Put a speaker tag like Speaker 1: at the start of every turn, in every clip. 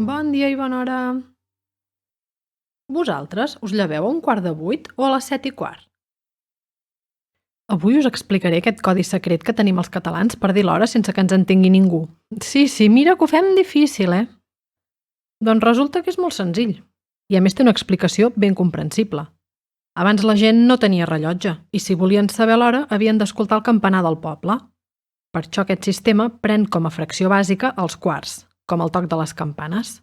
Speaker 1: Bon dia i bona hora. Vosaltres us lleveu a 7:15 o a les 7:15? Avui us explicaré aquest codi secret que tenim els catalans per dir l'hora sense que ens entengui ningú. Sí, mira que ho fem difícil, eh? Doncs resulta que és molt senzill. I a més té una explicació ben comprensible. Abans la gent no tenia rellotge i si volien saber l'hora havien d'escoltar el campanar del poble. Per això aquest sistema pren com a fracció bàsica els quarts, com el toc de les campanes.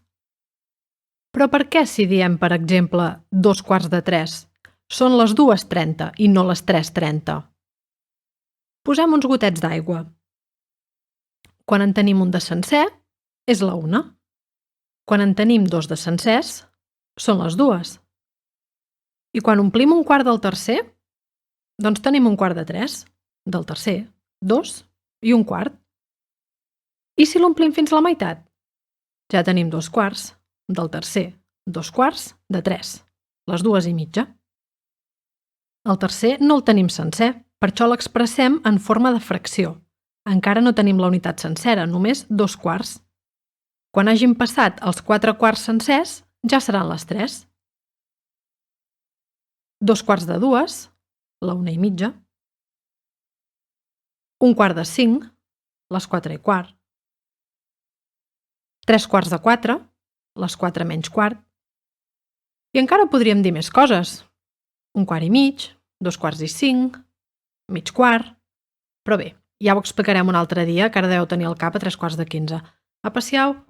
Speaker 1: Però per què si diem, per exemple, 2:15, són les 2:30 i no les 3:30? Posem uns gotets d'aigua. Quan en tenim un de sencer, és la 1. Quan en tenim 2 de sencers, són les 2. I quan omplim un quart del tercer, doncs tenim un quart de 3, del tercer, 2 i un quart. I si l'omplim fins la meitat? Ja tenim 2 quarts, del tercer, 2 quarts de 3, les 2:30. El tercer no el tenim sencer, per això l'expressem en forma de fracció. Encara no tenim la unitat sencera, només 2 quarts. Quan hagin passat els 4 quarts sencers, ja seran les 3. 2 quarts de 2, la 1:30. Un quart de 5, les 4:15. 3 quarts de 4, les 4 menys quart. I encara podríem dir més coses. Un quart i mig, 2 quarts i 5, mig quart. Però bé, ja ho explicarem un altre dia, que ara deveu tenir el cap a 3:15. Apa, siau!